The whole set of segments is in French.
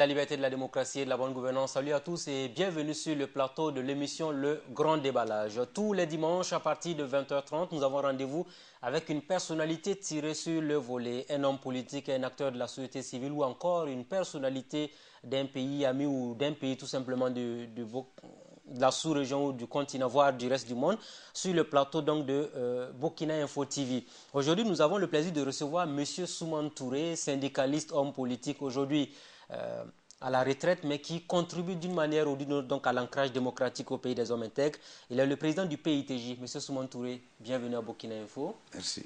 la liberté, de la démocratie et de la bonne gouvernance. Salut à tous et bienvenue sur le plateau de l'émission Le Grand Déballage. Tous les dimanches à partir de 20h30, nous avons rendez-vous avec une personnalité tirée sur le volet, un homme politique, un acteur de la société civile ou encore une personnalité d'un pays ami ou d'un pays tout simplement de la sous-région ou du continent, voire du reste du monde, sur le plateau donc de Burkina Info TV. Aujourd'hui, nous avons le plaisir de recevoir M. Soumane Touré, syndicaliste, homme politique, aujourd'hui à la retraite, mais qui contribue d'une manière ou d'une autre donc, à l'ancrage démocratique au pays des hommes intègres. Il est le président du PITJ. M. Soumane Touré, bienvenue à Burkina Info. Merci.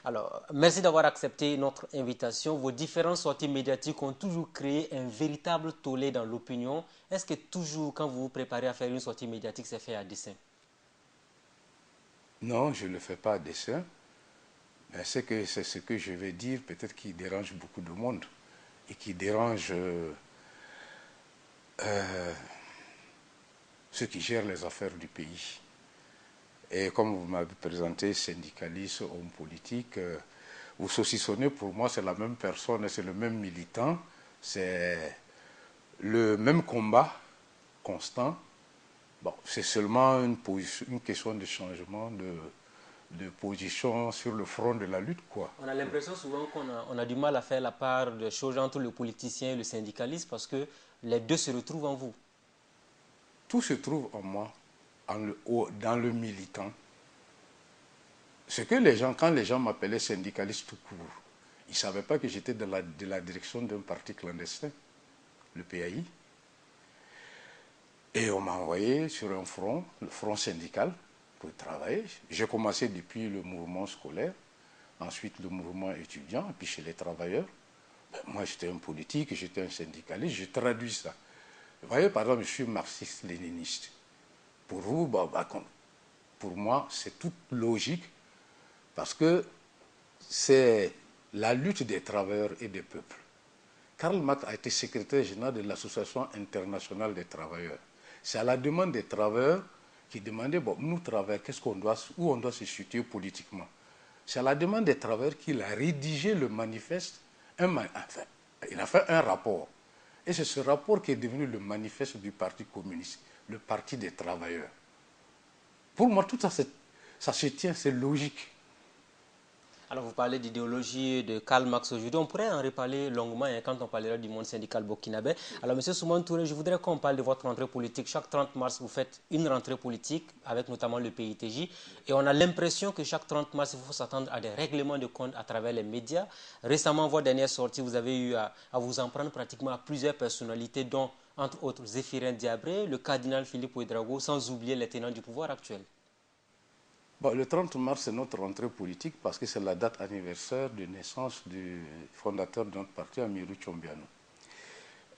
Alors, merci d'avoir accepté notre invitation. Vos différentes sorties médiatiques ont toujours créé un véritable tollé dans l'opinion. Est-ce que toujours, quand vous vous préparez à faire une sortie médiatique, c'est fait à dessein? Non, je ne le fais pas à dessein. Mais c'est ce que je vais dire, peut-être qui dérange beaucoup de monde et qui dérange ceux qui gèrent les affaires du pays. Et comme vous m'avez présenté, syndicaliste, homme politique, vous saucissonnez, pour moi, c'est la même personne, c'est le même militant, c'est le même combat constant. Bon, c'est seulement une question de changement de position sur le front de la lutte, quoi. On a l'impression souvent qu'on a du mal à faire la part des choses entre le politicien et le syndicaliste parce que les deux se retrouvent en vous. Tout se trouve en moi, dans le militant. Ce que les gens, quand les gens m'appelaient syndicaliste tout court, ils ne savaient pas que j'étais de la direction d'un parti clandestin, le PAI. Et on m'a envoyé sur un front, le front syndical, pour travailler. J'ai commencé depuis le mouvement scolaire, ensuite le mouvement étudiant, et puis chez les travailleurs. Ben, moi, j'étais un politique, j'étais un syndicaliste, je traduis ça. Vous voyez, par exemple, je suis marxiste-léniniste. Pour vous, pour moi, c'est toute logique, parce que c'est la lutte des travailleurs et des peuples. Karl Marx a été secrétaire général de l'Association internationale des travailleurs. C'est à la demande des travailleurs qui demandaient, bon, nous travailleurs, où on doit se situer politiquement. C'est à la demande des travailleurs qu'il a rédigé le manifeste, il a fait un rapport. Et c'est ce rapport qui est devenu le manifeste du Parti communiste, le Parti des travailleurs. Pour moi, tout ça, ça se tient, c'est logique. Alors, vous parlez d'idéologie de Karl Marx aujourd'hui. On pourrait en reparler longuement quand on parlera du monde syndical burkinabé. Alors, M. Soumane Touré, je voudrais qu'on parle de votre rentrée politique. Chaque 30 mars, vous faites une rentrée politique avec notamment le PITJ. Et on a l'impression que chaque 30 mars, il faut s'attendre à des règlements de compte à travers les médias. Récemment, vos dernières sorties, vous avez eu à vous en prendre pratiquement à plusieurs personnalités, dont, entre autres, Zéphirin Diabré, le cardinal Philippe Ouedraogo, sans oublier les tenants du pouvoir actuel. Bon, le 30 mars, c'est notre rentrée politique parce que c'est la date anniversaire de naissance du fondateur de notre parti, Amirou Tchombiano.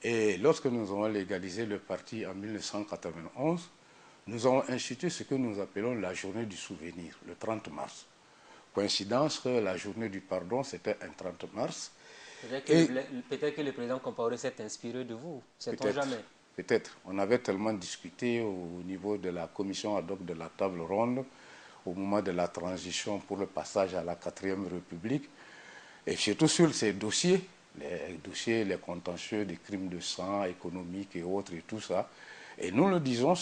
Et lorsque nous avons légalisé le parti en 1991, nous avons institué ce que nous appelons la journée du souvenir, le 30 mars. Coïncidence que la journée du pardon, c'était un 30 mars. Peut-être que le président Compaoré s'est inspiré de vous, sait-on jamais? Peut-être. On avait tellement discuté au niveau de la commission ad hoc de la table ronde, au moment de la transition pour le passage à la 4e République, et surtout sur ces dossiers, les contentieux des crimes de sang, économiques et autres et tout ça. Et nous le disons,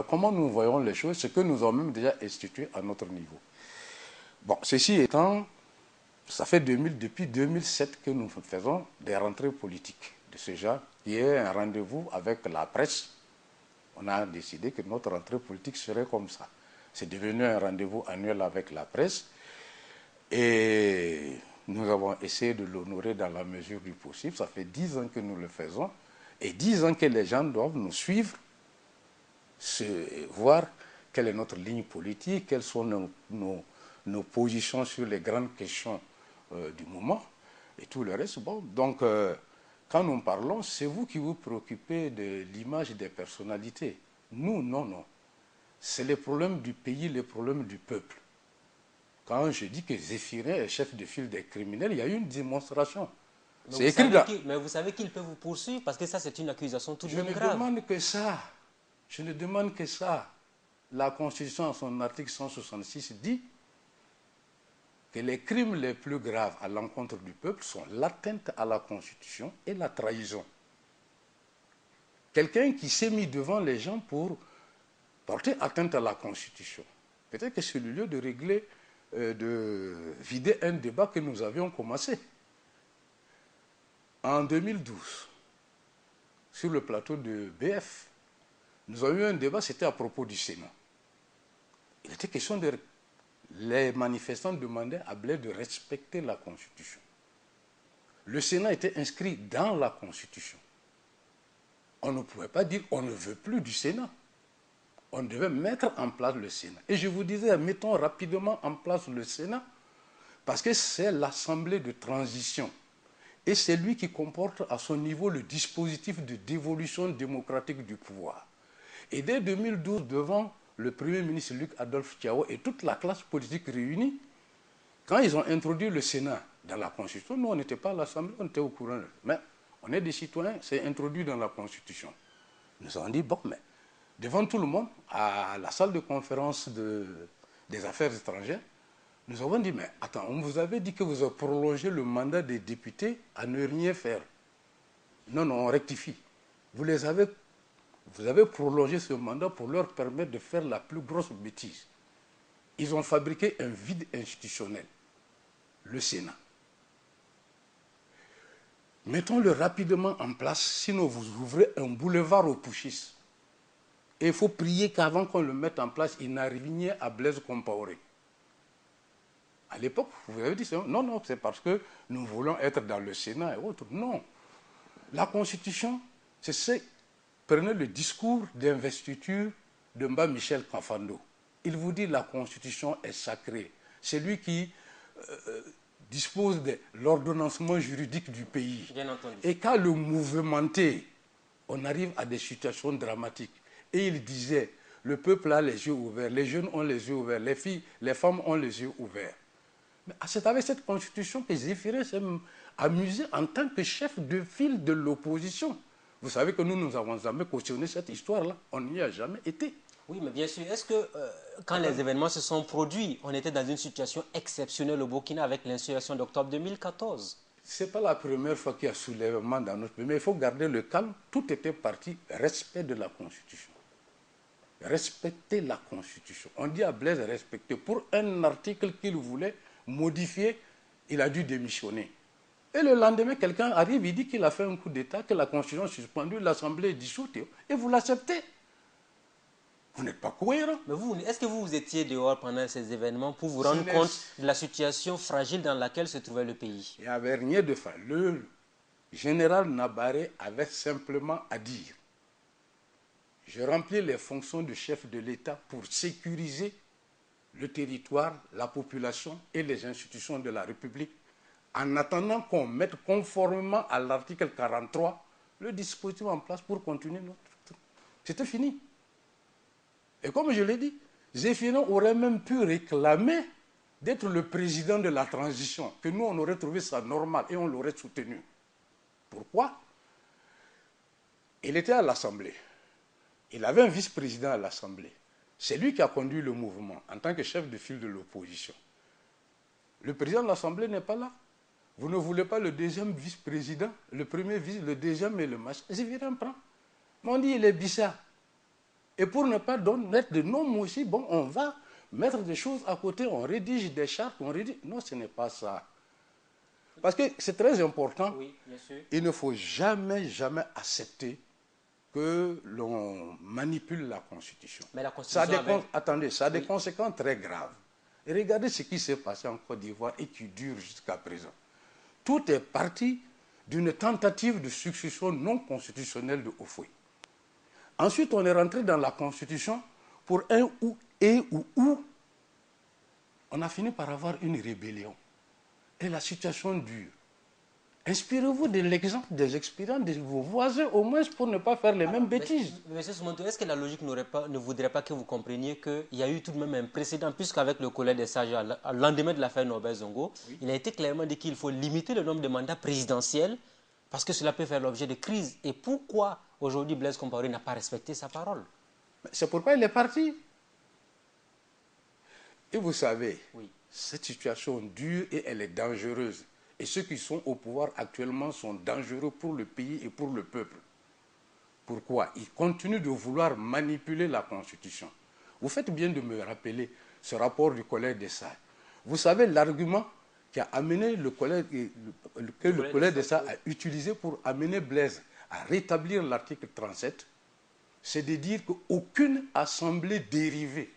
comment nous voyons les choses, ce que nous avons même déjà institué à notre niveau. Bon, ceci étant, ça fait depuis 2007 que nous faisons des rentrées politiques de ce genre, qui est un rendez-vous avec la presse. On a décidé que notre rentrée politique serait comme ça. C'est devenu un rendez-vous annuel avec la presse et nous avons essayé de l'honorer dans la mesure du possible. Ça fait 10 ans que nous le faisons et 10 ans que les gens doivent nous suivre, voir quelle est notre ligne politique, quelles sont nos positions sur les grandes questions du moment et tout le reste. Bon, donc, quand nous parlons, c'est vous qui vous préoccupez de l'image des personnalités. Nous, non. C'est les problèmes du pays, les problèmes du peuple. Quand je dis que Zéphirin est chef de file des criminels, il y a eu une démonstration. C'est écrit là. Mais vous savez qu'il peut vous poursuivre parce que ça, c'est une accusation tout de même grave. Je ne demande que ça. Je ne demande que ça. La Constitution, en son article 166, dit que les crimes les plus graves à l'encontre du peuple sont l'atteinte à la Constitution et la trahison. quelqu'un qui s'est mis devant les gens pour porter atteinte à la Constitution. Peut-être que c'est le lieu de régler, de vider un débat que nous avions commencé. En 2012, sur le plateau de BF, nous avons eu un débat, c'était à propos du Sénat. Il était question de... Les manifestants demandaient à Blaise de respecter la Constitution. Le Sénat était inscrit dans la Constitution. On ne pouvait pas dire on ne veut plus du Sénat. On devait mettre en place le Sénat. Et je vous disais, mettons rapidement en place le Sénat, parce que c'est l'Assemblée de transition. Et c'est lui qui comporte à son niveau le dispositif de dévolution démocratique du pouvoir. Et dès 2012, devant le Premier ministre Luc Adolphe Thiaw et toute la classe politique réunie, quand ils ont introduit le Sénat dans la Constitution, nous on n'était pas à l'Assemblée, on était au courant. Mais on est des citoyens, c'est introduit dans la Constitution. Nous avons dit, bon, mais devant tout le monde, à la salle de conférence des affaires étrangères, nous avons dit, mais attends, on vous avait dit que vous avez prolongé le mandat des députés à ne rien faire. Non, non, on rectifie. Vous avez prolongé ce mandat pour leur permettre de faire la plus grosse bêtise. Ils ont fabriqué un vide institutionnel, le Sénat. Mettons-le rapidement en place, sinon vous ouvrez un boulevard aux putschistes. Et il faut prier qu'avant qu'on le mette en place, il n'arrive rien à Blaise Compaoré. À l'époque, vous avez dit, non, non, c'est parce que nous voulons être dans le Sénat et autres. Non. La Constitution, c'est ce... Prenez le discours d'investiture de Mba Michel Kafando. Il vous dit la Constitution est sacrée. C'est lui qui dispose de l'ordonnancement juridique du pays. Bien entendu. Et quand le mouvementé, on arrive à des situations dramatiques. Et il disait, le peuple a les yeux ouverts, les jeunes ont les yeux ouverts, les filles, les femmes ont les yeux ouverts. C'est avec cette constitution que Zéphirin s'est amusé en tant que chef de file de l'opposition. Vous savez que nous n'avons jamais cautionné cette histoire-là. On n'y a jamais été. Oui, mais bien sûr. Est-ce que quand les événements se sont produits, on était dans une situation exceptionnelle au Burkina avec l'insurrection d'octobre 2014? Ce n'est pas la première fois qu'il y a soulèvement dans notre pays, mais il faut garder le calme. Tout était parti respect de la Constitution. Respecter la Constitution. On dit à Blaise respecter. Pour un article qu'il voulait modifier, il a dû démissionner. Et le lendemain, quelqu'un arrive, il dit qu'il a fait un coup d'État, que la Constitution est suspendue, l'Assemblée est dissoute, et vous l'acceptez. Vous n'êtes pas cohérent. Mais vous, est-ce que vous étiez dehors pendant ces événements pour vous rendre compte de la situation fragile dans laquelle se trouvait le pays? Il n'y avait rien de fragile. Le général Nabaré avait simplement à dire, je remplis les fonctions de chef de l'État pour sécuriser le territoire, la population et les institutions de la République, en attendant qu'on mette conformément à l'article 43 le dispositif en place pour continuer notre... C'était fini. Et comme je l'ai dit, Zéphirin aurait même pu réclamer d'être le président de la transition, que nous on aurait trouvé ça normal et on l'aurait soutenu. Pourquoi? Il était à l'Assemblée. Il avait un vice-président à l'Assemblée. C'est lui qui a conduit le mouvement en tant que chef de file de l'opposition. Le président de l'Assemblée n'est pas là. Vous ne voulez pas le deuxième vice-président, le premier vice, le deuxième et le machin. Zéphirin prend. Mais on dit il est bizarre. Et pour ne pas mettre de nom aussi, bon, on va mettre des choses à côté, on rédige des chartes, on rédige... Non, ce n'est pas ça. Parce que c'est très important. Oui, bien sûr. Il ne faut jamais, jamais accepter que l'on manipule la Constitution. Mais la Constitution Attendez, ça a des conséquences très graves. Et regardez ce qui s'est passé en Côte d'Ivoire et qui dure jusqu'à présent. Tout est parti d'une tentative de succession non constitutionnelle de Houphouët. Ensuite, on est rentré dans la Constitution pour un ou et ou ou. On a fini par avoir une rébellion. Et la situation dure. Inspirez-vous de l'exemple des expériences de vos voisins, au moins pour ne pas faire les mêmes bêtises. Monsieur Soumonto, est-ce que la logique ne voudrait pas que vous compreniez qu'il y a eu tout de même un précédent, puisqu'avec le collège des sages, au lendemain de l'affaire Norbert Zongo, oui, il a été clairement dit qu'il faut limiter le nombre de mandats présidentiels parce que cela peut faire l'objet de crises. Et pourquoi aujourd'hui Blaise Compaoré n'a pas respecté sa parole? C'est pourquoi il est parti. Et vous savez, oui, cette situation dure et elle est dangereuse. Et ceux qui sont au pouvoir actuellement sont dangereux pour le pays et pour le peuple. Pourquoi? Ils continuent de vouloir manipuler la Constitution. Vous faites bien de me rappeler ce rapport du collège des Sages. Vous savez l'argument qui a amené le collège des Sages a utilisé pour amener Blaise à rétablir l'article 37, c'est de dire qu'aucune assemblée dérivée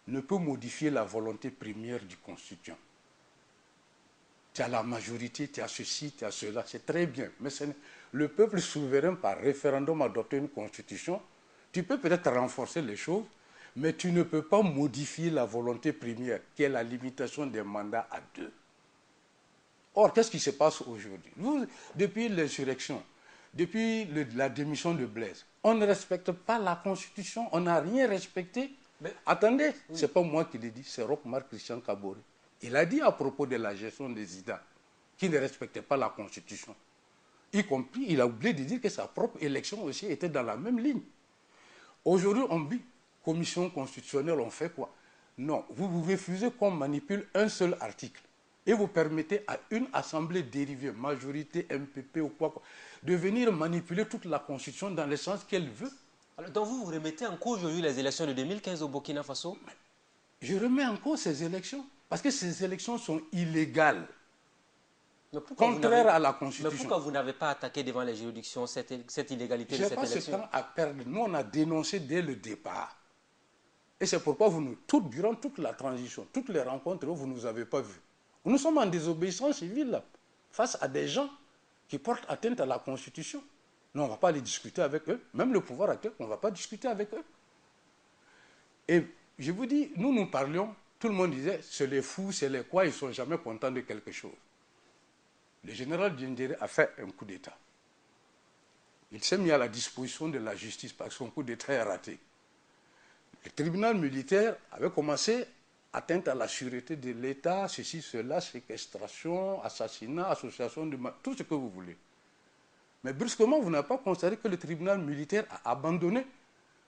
ne peut modifier la volonté première du constituant. Tu as la majorité, tu as ceci, tu as cela, c'est très bien. Mais le peuple souverain, par référendum, a adopté une constitution. Tu peux peut-être renforcer les choses, mais tu ne peux pas modifier la volonté première, qui est la limitation des mandats à 2. Or, qu'est-ce qui se passe aujourd'hui? Depuis l'insurrection, depuis la démission de Blaise, on ne respecte pas la Constitution, on n'a rien respecté. Mais, attendez, oui. Ce n'est pas moi qui l'ai dit, c'est Roch-Marc Christian Kaboré. Il a dit à propos de la gestion des IDA qu'il ne respectait pas la Constitution. Y compris, il a oublié de dire que sa propre élection aussi était dans la même ligne. Aujourd'hui, on dit, commission constitutionnelle, on fait quoi? Non, vous refusez qu'on manipule un seul article. Et vous permettez à une assemblée dérivée, majorité, MPP ou quoi, de venir manipuler toute la Constitution dans le sens qu'elle veut. Alors, donc vous remettez en cause aujourd'hui les élections de 2015 au Burkina Faso? Je remets en cause ces élections. Parce que ces élections sont illégales, contraires à la Constitution. Mais pourquoi vous n'avez pas attaqué devant les juridictions cette illégalité de cette élection? Je n'ai pas ce temps à perdre. Nous, on a dénoncé dès le départ. Et c'est pourquoi durant toute la transition, toutes les rencontres, vous ne nous avez pas vus. Nous sommes en désobéissance civile là, face à des gens qui portent atteinte à la Constitution. Nous, on ne va pas aller discuter avec eux. Même le pouvoir actuel, on ne va pas discuter avec eux. Et je vous dis, nous parlions. Tout le monde disait, c'est les fous, c'est les quoi, ils ne sont jamais contents de quelque chose. Le général Diendéré a fait un coup d'État. Il s'est mis à la disposition de la justice parce que son coup d'État est raté. Le tribunal militaire avait commencé atteinte à la sûreté de l'État, ceci, cela, séquestration, assassinat, association de... tout ce que vous voulez. Mais brusquement, vous n'avez pas constaté que le tribunal militaire a abandonné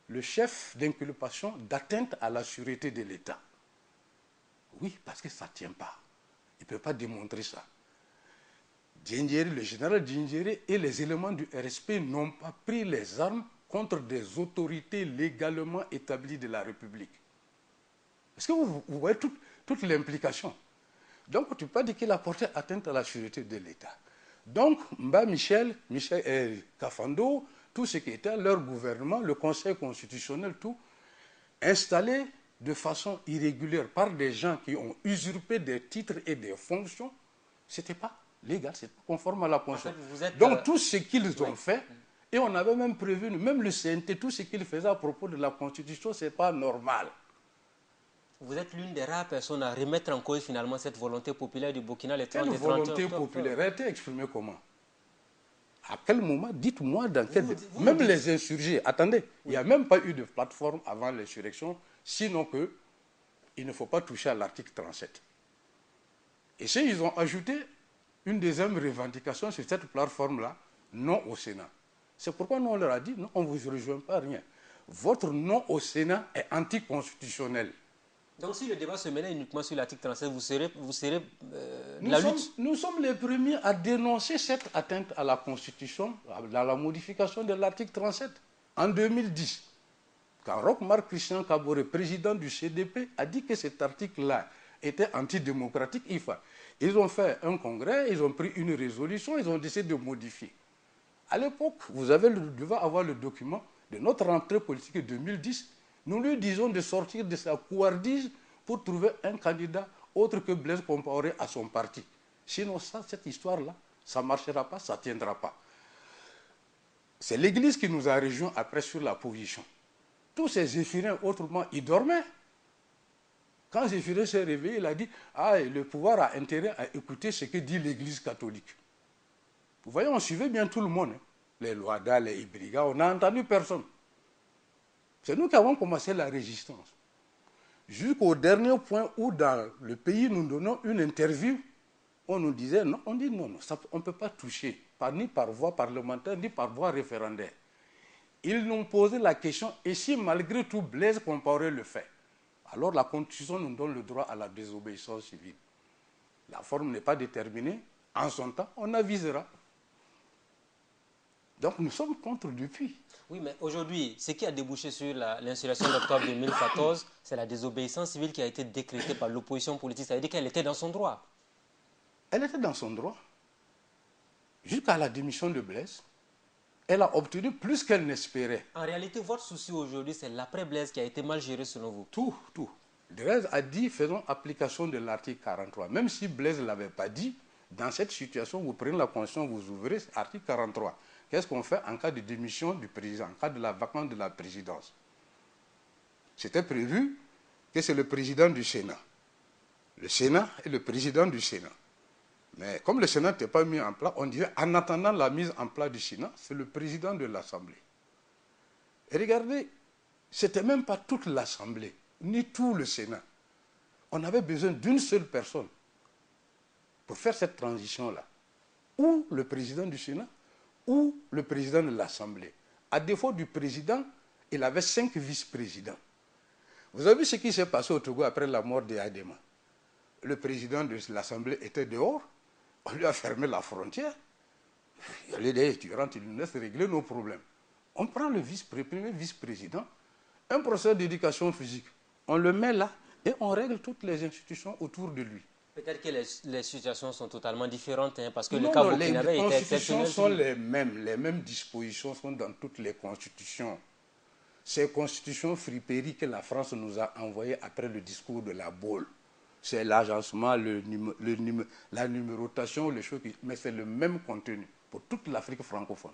le chef d'inculpation d'atteinte à la sûreté de l'État. Oui, parce que ça ne tient pas. Il ne peut pas démontrer ça. Diendéré, le général Diendéré et les éléments du RSP n'ont pas pris les armes contre des autorités légalement établies de la République. Est-ce que vous voyez toute l'implication? Donc, tu ne peux pas dire qu'il a porté atteinte à la sûreté de l'État. Donc, Mba Michel Kafando, tout ce qui était leur gouvernement, le Conseil constitutionnel, tout, installé de façon irrégulière par des gens qui ont usurpé des titres et des fonctions, ce n'était pas légal, ce n'était pas conforme à la Constitution. En fait, donc tout ce qu'ils ont fait, et on avait même prévenu, même le CNT, tout ce qu'il faisait à propos de la Constitution, ce n'est pas normal. Vous êtes l'une des rares personnes à remettre en cause finalement cette volonté populaire du Burkina le 30 et 31 octobre. Quelle volonté populaire a été exprimée comment? À quel moment? Dites-moi dans quel... Même les insurgés, attendez, il n'y a même pas eu de plateforme avant l'insurrection, sinon qu'il ne faut pas toucher à l'article 37. Et si ils ont ajouté une deuxième revendication sur cette plateforme-là, non au Sénat. C'est pourquoi nous on leur a dit, non, on ne vous rejoint pas rien. Votre non au Sénat est anticonstitutionnel. Donc si le débat se menait uniquement sur l'article 37, vous serez Nous sommes les premiers à dénoncer cette atteinte à la Constitution, à la modification de l'article 37. En 2010, quand Roch-Marc Christian Kaboré, président du CDP, a dit que cet article-là était antidémocratique, ils ont fait un congrès, ils ont pris une résolution, ils ont décidé de modifier. À l'époque, vous devez avoir le document de notre rentrée politique de 2010. Nous lui disons de sortir de sa couardise pour trouver un candidat autre que Blaise Compaoré à son parti. Sinon, cette histoire-là, ça ne marchera pas, ça ne tiendra pas. C'est l'Église qui nous a rejoints après sur la position. Tous ces Zéphyriens, autrement, ils dormaient. Quand Zéphirin s'est réveillé, il a dit « Ah, le pouvoir a intérêt à écouter ce que dit l'Église catholique. » Vous voyez, on suivait bien tout le monde. Hein. Les Loada, les Ibriga, on n'a entendu personne. C'est nous qui avons commencé la résistance. Jusqu'au dernier point où dans le pays, nous donnons une interview, on nous disait non, on dit non, on ne peut pas toucher, ni par voie parlementaire, ni par voie référendaire. Ils nous posaient la question, et si malgré tout Blaise Compaoré le fait, alors la Constitution nous donne le droit à la désobéissance civile. La forme n'est pas déterminée, en son temps, on avisera. Donc nous sommes contre depuis. Oui, mais aujourd'hui, ce qui a débouché sur l'insurrection d'octobre 2014, c'est la désobéissance civile qui a été décrétée par l'opposition politique. Ça veut dire qu'elle était dans son droit. Elle était dans son droit. Jusqu'à la démission de Blaise, elle a obtenu plus qu'elle n'espérait. En réalité, votre souci aujourd'hui, c'est l'après Blaise qui a été mal géré selon vous. Tout. Blaise a dit, faisons application de l'article 43. Même si Blaise ne l'avait pas dit, dans cette situation, vous prenez la Constitution, vous ouvrez l'article 43. Qu'est-ce qu'on fait en cas de démission du président, en cas de la vacance de la présidence? C'était prévu que c'est le président du Sénat. Le Sénat est le président du Sénat. Mais comme le Sénat n'était pas mis en place, on dirait, en attendant la mise en place du Sénat, c'est le président de l'Assemblée. Et regardez, ce n'était même pas toute l'Assemblée, ni tout le Sénat. On avait besoin d'une seule personne pour faire cette transition-là. Ou le président du Sénat, ou le président de l'Assemblée. À défaut du président, il avait 5 vice-présidents. Vous avez vu ce qui s'est passé au Togo après la mort de Adema? Le président de l'Assemblée était dehors, on lui a fermé la frontière. Il a dit, tu rentres, tu nous laisses régler nos problèmes. On prend le premier vice-président, un professeur d'éducation physique, on le met là et on règle toutes les institutions autour de lui. Peut-être que les situations sont totalement différentes, hein, parce que Non, le cas burkinabé était exceptionnel. Les constitutions sont les mêmes dispositions sont dans toutes les constitutions. Ces constitutions fripéries que la France nous a envoyées après le discours de la Baule. C'est l'agencement, la numérotation, les choses, mais c'est le même contenu pour toute l'Afrique francophone.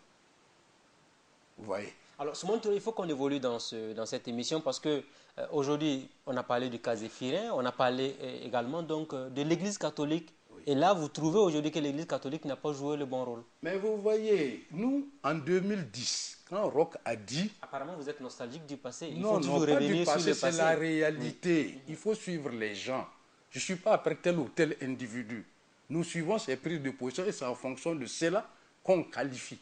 Vous voyez. Alors, Soumane Touré, il faut qu'on évolue dans cette émission parce que aujourd'hui, on a parlé du cas Zéphirin, on a parlé également donc de l'Église catholique. Oui. Et là, vous trouvez aujourd'hui que l'Église catholique n'a pas joué le bon rôle. Mais vous voyez, nous, en 2010, quand Roch a dit... Apparemment, vous êtes nostalgique du passé. Il faut toujours revenir sur le passé. C'est la réalité. Oui. Il faut suivre les gens. Je ne suis pas après tel ou tel individu. Nous suivons ces prises de position et c'est en fonction de cela qu'on qualifie.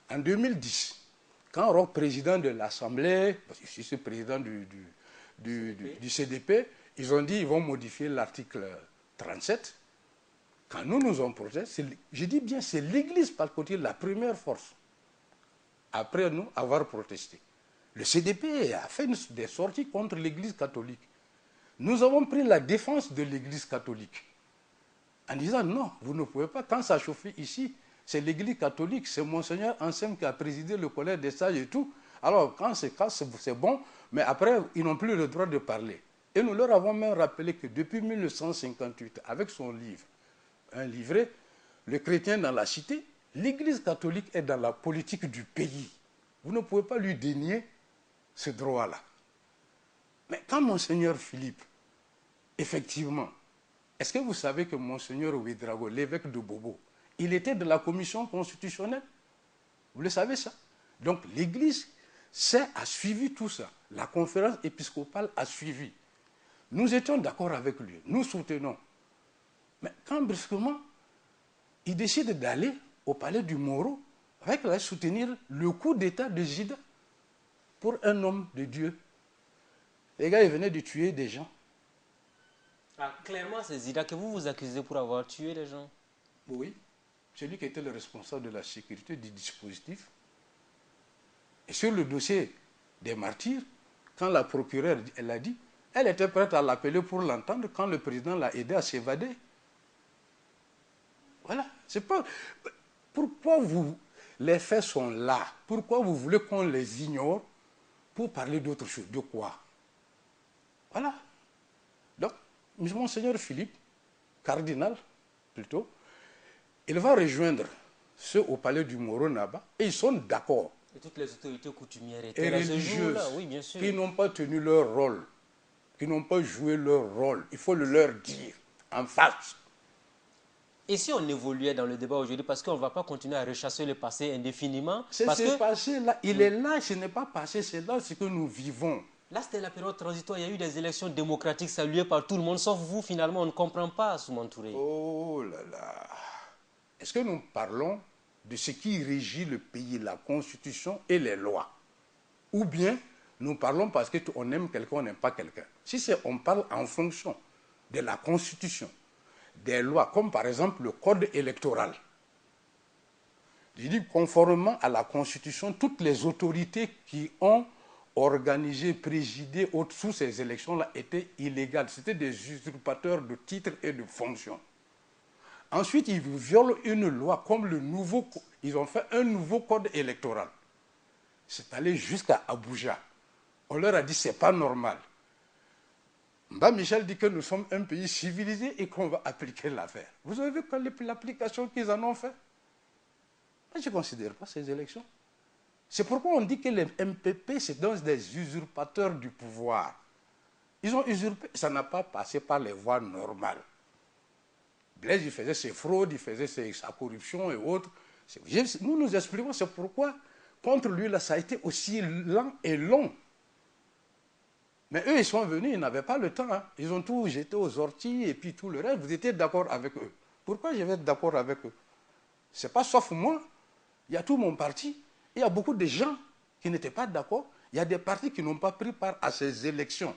En 2010, quand Roch, président de l'Assemblée, parce que je suis président du CDP, ils ont dit qu'ils vont modifier l'article 37. Quand nous nous avons protesté, je dis bien c'est l'Église par côté la première force. Après nous avoir protesté. Le CDP a fait des sorties contre l'Église catholique. Nous avons pris la défense de l'Église catholique. En disant non, vous ne pouvez pas, quand ça chauffait ici, c'est l'Église catholique, c'est Monseigneur Anselme qui a présidé le collège des sages et tout. Alors, quand c'est bon, mais après, ils n'ont plus le droit de parler. Et nous leur avons même rappelé que depuis 1958, avec son livre, un livret, Le chrétien dans la cité, l'Église catholique est dans la politique du pays. Vous ne pouvez pas lui dénier ce droit-là. Mais quand Monseigneur Philippe, effectivement, est-ce que vous savez que Monseigneur Ouédraogo, l'évêque de Bobo, il était de la commission constitutionnelle? Vous le savez ça? Donc l'Église a suivi tout ça. La conférence épiscopale a suivi. Nous étions d'accord avec lui. Nous soutenons. Mais quand brusquement, il décide d'aller au palais du Moro avec la soutenir le coup d'État de Zida pour un homme de Dieu. Les gars, ils venaient de tuer des gens. Ah, clairement, c'est Zida que vous vous accusez pour avoir tué les gens. Oui. C'est lui qui était le responsable de la sécurité du dispositif. Et sur le dossier des martyrs, quand la procureure elle a dit, elle était prête à l'appeler pour l'entendre quand le président l'a aidé à s'évader. Voilà. C'est pas... Pourquoi les faits sont là? Pourquoi vous voulez qu'on les ignore pour parler d'autre chose? De quoi? Voilà. Donc, Monseigneur Philippe, cardinal plutôt, il va rejoindre ceux au palais du Moro Naba et ils sont d'accord. Et toutes les autorités coutumières étaient là ce jour-là, oui, bien sûr. Qui n'ont pas tenu leur rôle, qui n'ont pas joué leur rôle. Il faut le leur dire en face. Et si on évoluait dans le débat aujourd'hui, parce qu'on ne va pas continuer à rechasser le passé indéfiniment. C'est ce passé-là, il est là, ce n'est pas passé, c'est là ce que nous vivons. Là, c'était la période transitoire, il y a eu des élections démocratiques saluées par tout le monde, sauf vous, finalement, on ne comprend pas, Soumane Touré. Oh là là. Est-ce que nous parlons de ce qui régit le pays, la Constitution et les lois? Ou bien nous parlons parce qu'on aime quelqu'un, on n'aime pas quelqu'un? Si on parle en fonction de la Constitution, des lois, comme par exemple le code électoral, Je dis conformément à la Constitution, toutes les autorités qui ont organisé, présidé sous ces élections-là étaient illégales. C'était des usurpateurs de titres et de fonctions. Ensuite, ils violent une loi comme ils ont fait un nouveau code électoral. C'est allé jusqu'à Abuja. On leur a dit c'est pas normal. Mba Michel dit que nous sommes un pays civilisé et qu'on va appliquer l'affaire. Vous avez vu l'application qu'ils en ont fait? Moi, je ne considère pas ces élections. C'est pourquoi on dit que les MPP, c'est des usurpateurs du pouvoir. Ils ont usurpé, ça n'a pas passé par les voies normales. Blaise, il faisait ses fraudes, il faisait sa corruption et autres. Nous expliquons, c'est pourquoi, contre lui, là, ça a été aussi lent et long. Mais eux, ils sont venus, ils n'avaient pas le temps. Hein. Ils ont tout jeté aux orties et puis tout le reste. Vous étiez d'accord avec eux. Pourquoi je vais être d'accord avec eux? Ce n'est pas sauf moi. Il y a tout mon parti. Il y a beaucoup de gens qui n'étaient pas d'accord. Il y a des partis qui n'ont pas pris part à ces élections.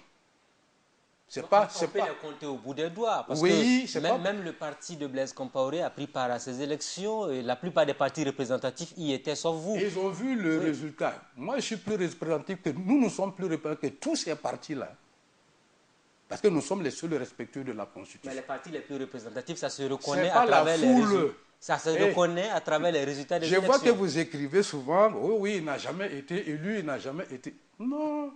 On peut les compter au bout des doigts. Parce que même le parti de Blaise Compaoré a pris part à ces élections. Et la plupart des partis représentatifs y étaient, sauf vous. Et ils ont vu le résultat. Moi, je suis plus représentatif que nous sommes plus représentatifs que tous ces partis-là. Parce que nous sommes les seuls respectueux de la Constitution. Mais les partis les plus représentatifs, ça se reconnaît à travers les résultats. Ça se reconnaît à travers les résultats des élections. Je vois que vous écrivez souvent, oui, il n'a jamais été élu, il n'a jamais été... Non.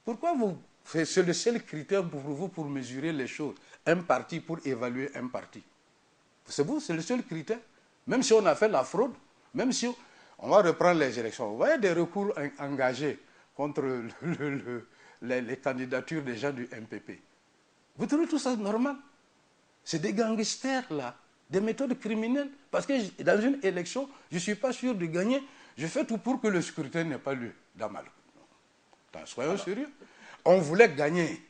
Pourquoi vous... C'est le seul critère pour vous pour mesurer les choses. Un parti pour évaluer un parti. C'est vous, c'est le seul critère. Même si on a fait la fraude, même si on va reprendre les élections. Vous voyez des recours engagés contre les candidatures des gens du MPP. Vous trouvez tout ça normal? C'est des gangsters là, des méthodes criminelles. Parce que dans une élection, je ne suis pas sûr de gagner. Je fais tout pour que le scrutin n'ait pas lieu dans ma localité. Soyons sérieux. On voulait gagner.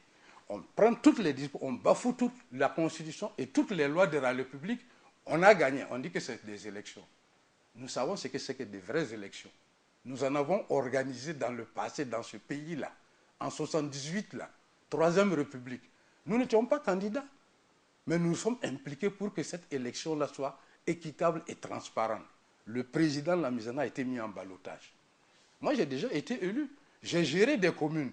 On prend toutes les dispositions, on bafoue toute la Constitution et toutes les lois de la République. On a gagné. On dit que c'est des élections. Nous savons ce que c'est que des vraies élections. Nous en avons organisé dans le passé, dans ce pays-là. En 1978, là, Troisième République. Nous n'étions pas candidats. Mais nous sommes impliqués pour que cette élection-là soit équitable et transparente. Le président Lamizana a été mis en ballottage. Moi, j'ai déjà été élu. J'ai géré des communes.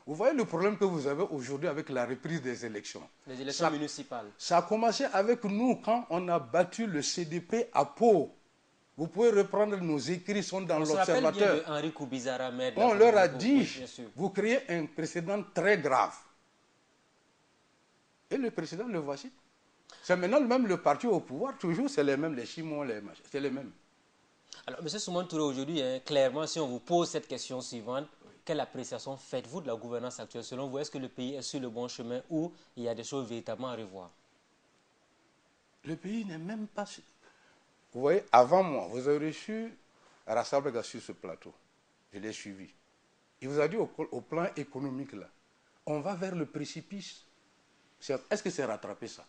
Vous voyez le problème que vous avez aujourd'hui avec la reprise des élections. Les élections municipales. Ça a commencé avec nous quand on a battu le CDP à Pau. Vous pouvez reprendre nos écrits, sont dans l'Observateur. On se rappelle bien de Henri Koubizara, maire de la On leur a Pau, dit, oui, vous créez un précédent très grave. Et le précédent, le voici. C'est maintenant même le parti au pouvoir, toujours c'est les mêmes, les Chimons, les machins, c'est les mêmes. Alors, M. Soumane Touré, aujourd'hui, clairement, si on vous pose cette question suivante, quelle appréciation faites-vous de la gouvernance actuelle? Selon vous, est-ce que le pays est sur le bon chemin ou il y a des choses véritablement à revoir? Le pays n'est même pas... Vous voyez, avant moi, vous avez reçu Rassabrega sur ce plateau. Je l'ai suivi. Il vous a dit au plan économique, là, on va vers le précipice. Est-ce que c'est rattraper ça?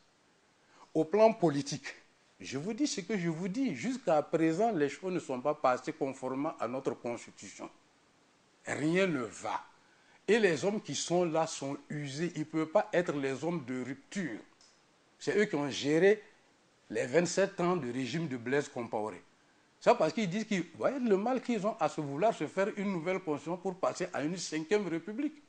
Au plan politique, je vous dis ce que je vous dis. Jusqu'à présent, les choses ne sont pas passées conformément à notre Constitution. Rien ne va. Et les hommes qui sont là sont usés. Ils ne peuvent pas être les hommes de rupture. C'est eux qui ont géré les 27 ans de régime de Blaise Compaoré. Ça parce qu'ils disent qu'ils voient le mal qu'ils ont à se vouloir se faire une nouvelle constitution pour passer à une 5e république.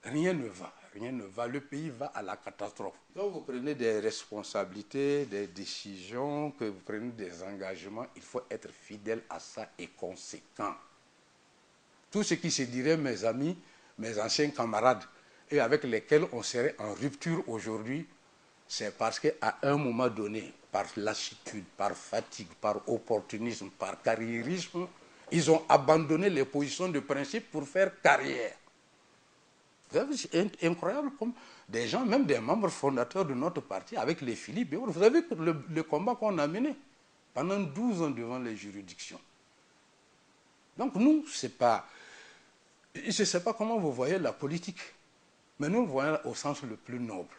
Rien ne va. Rien ne va. Le pays va à la catastrophe. Quand vous prenez des responsabilités, des décisions, que vous prenez des engagements, il faut être fidèle à ça et conséquent. Tout ce qui se dirait, mes amis, mes anciens camarades, et avec lesquels on serait en rupture aujourd'hui, c'est parce qu'à un moment donné, par lassitude, par fatigue, par opportunisme, par carriérisme, ils ont abandonné les positions de principe pour faire carrière. C'est incroyable comme des gens, même des membres fondateurs de notre parti, avec les Philippe, vous avez vu le combat qu'on a mené pendant 12 ans devant les juridictions. Donc nous, c'est pas... Je ne sais pas comment vous voyez la politique, mais nous voyons au sens le plus noble.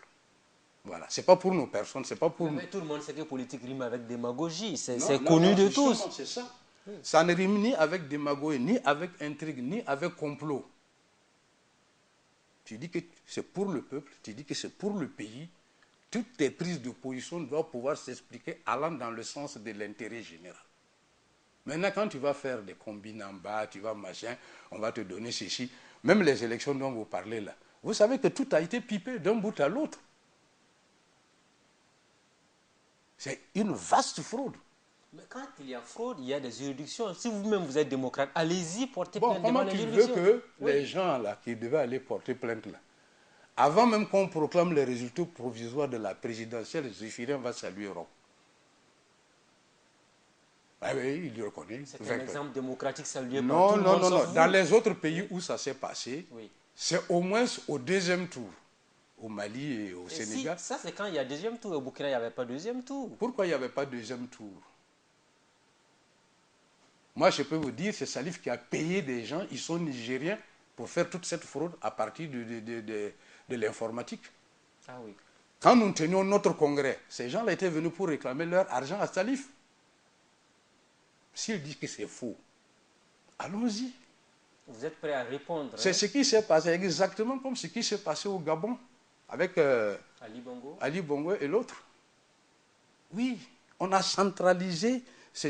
Voilà, c'est pas pour nos personnes, c'est pas pour nous. Mais tout le monde sait que politique rime avec démagogie, c'est connu de tous. C'est ça. Ça ne rime ni avec démagogie, ni avec intrigue, ni avec complot. Tu dis que c'est pour le peuple, tu dis que c'est pour le pays, toutes tes prises de position doivent pouvoir s'expliquer allant dans le sens de l'intérêt général. Maintenant, quand tu vas faire des combines en bas, tu vas machin, on va te donner ceci. Même les élections dont vous parlez là, vous savez que tout a été pipé d'un bout à l'autre. C'est une vaste fraude. Mais quand il y a fraude, il y a des juridictions. Si vous-même vous êtes démocrate, allez-y, portez plainte Comment devant les tu veux juridictions. que les gens là qui devaient aller porter plainte là, avant même qu'on proclame les résultats provisoires de la présidentielle, Zéphirin va saluer Rome. Ah oui, il le reconnaît. C'est un exemple démocratique salué par Non, tout le non, monde. non, Sauf non. vous. Dans les autres pays où ça s'est passé, Oui. c'est au moins au deuxième tour, au Mali et au Et Sénégal. ça, c'est quand il y a deuxième tour. Au Burkina, il n'y avait pas deuxième tour. Pourquoi il n'y avait pas deuxième tour? Moi, je peux vous dire, c'est Salif qui a payé des gens, ils sont nigériens, pour faire toute cette fraude à partir de l'informatique. Ah oui. Quand nous tenions notre congrès, ces gens-là étaient venus pour réclamer leur argent à Salif. S'il dit que c'est faux, allons-y. Vous êtes prêt à répondre? C'est ce qui s'est passé, exactement comme ce qui s'est passé au Gabon, avec Ali Bongo et l'autre. Oui, on a centralisé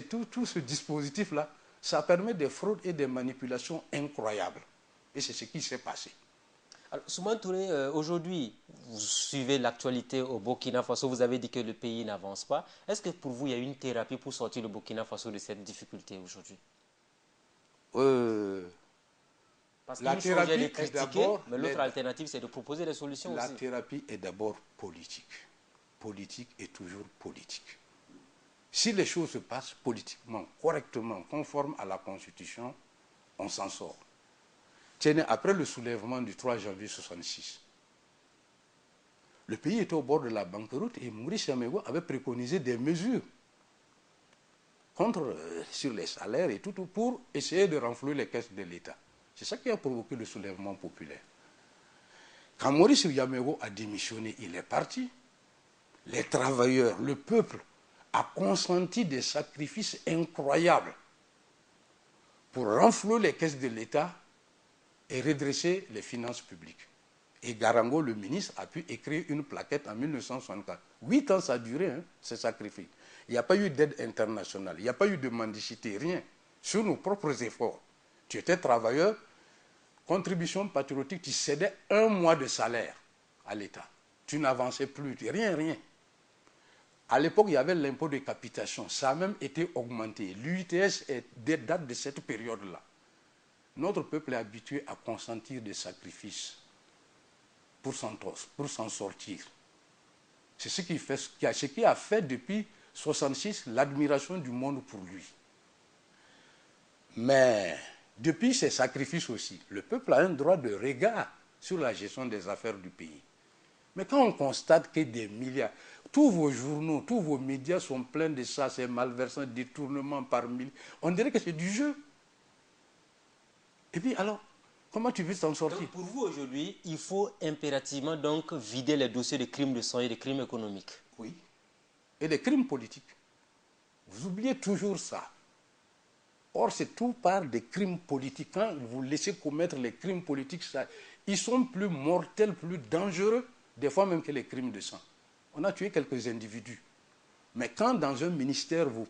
tout ce dispositif-là. Ça permet des fraudes et des manipulations incroyables. Et c'est ce qui s'est passé. Alors, Soumane Touré, aujourd'hui, vous suivez l'actualité au Burkina Faso. Vous avez dit que le pays n'avance pas. Est-ce que pour vous, il y a une thérapie pour sortir le Burkina Faso de cette difficulté aujourd'hui? Parce qu'une chose est de critiquer, mais l'autre alternative, c'est de proposer des solutions aussi. La thérapie est d'abord politique. Politique est toujours politique. Si les choses se passent politiquement, correctement, conformes à la Constitution, on s'en sort. Tenez, après le soulèvement du 3 janvier 1966, le pays était au bord de la banqueroute et Maurice Yamego avait préconisé des mesures sur les salaires et tout pour essayer de renflouer les caisses de l'État. C'est ça qui a provoqué le soulèvement populaire. Quand Maurice Yamego a démissionné, il est parti. Les travailleurs, le peuple, a consenti des sacrifices incroyables pour renflouer les caisses de l'État et redresser les finances publiques. Et Garango, le ministre, a pu écrire une plaquette en 1964. 8 ans ça a duré, hein, ces sacrifices. Il n'y a pas eu d'aide internationale, il n'y a pas eu de mendicité, rien. Sur nos propres efforts. Tu étais travailleur, contribution patriotique, tu cédais 1 mois de salaire à l'État. Tu n'avançais plus, rien. À l'époque, il y avait l'impôt de capitation. Ça a même été augmenté. L'UITS date de cette période-là. Notre peuple est habitué à consentir des sacrifices pour s'en sortir. C'est ce qui a fait depuis 1966 l'admiration du monde pour lui. Mais depuis ces sacrifices aussi, le peuple a un droit de regard sur la gestion des affaires du pays. Mais quand on constate que des milliards, tous vos journaux, tous vos médias sont pleins de ça, ces malversants, détournements par milliers, on dirait que c'est du jeu. Et puis alors, comment tu veux t'en sortir? Donc pour vous aujourd'hui, il faut impérativement donc vider les dossiers de crimes de sang et de crimes économiques. Oui. Et les crimes politiques. Vous oubliez toujours ça. Or, c'est tout par des crimes politiques. Quand vous laissez commettre les crimes politiques, ils sont plus mortels, plus dangereux, des fois même que les crimes de sang. On a tué quelques individus. Mais quand dans un ministère, vous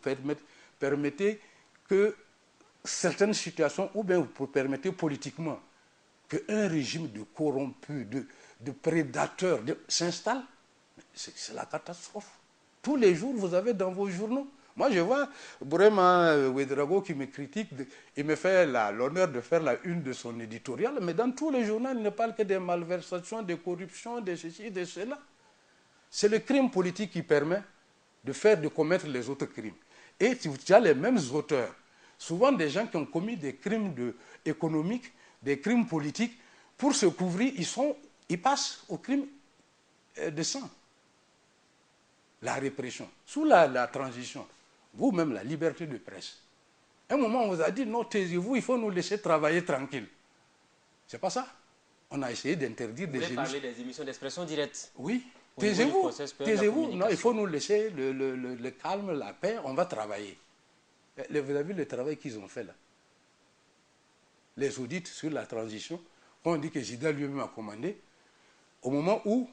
permettez que certaines situations, ou bien vous permettez politiquement qu'un régime de corrompus, de prédateurs s'installe, c'est la catastrophe. Tous les jours, vous avez dans vos journaux. Moi, je vois vraiment Ouedraogo qui me critique, il me fait l'honneur de faire la une de son éditorial, mais dans tous les journaux, il ne parle que des malversations, des corruptions, de ceci, de cela. C'est le crime politique qui permet de commettre les autres crimes. Et tu as les mêmes auteurs, souvent des gens qui ont commis des crimes économiques, des crimes politiques, pour se couvrir, ils passent au crime de sang. La répression. Sous la transition, vous-même, la liberté de presse. À un moment, on vous a dit, non, taisez-vous, il faut nous laisser travailler tranquille. C'est pas ça. On a essayé d'interdire des émissions. Vous voulez parler des émissions d'expression directe? Oui. Taisez-vous, non, il faut nous laisser le calme, la paix, on va travailler. Vous avez vu le travail qu'ils ont fait là? Les audits sur la transition, quand on dit que Zida lui-même a commandé, au moment où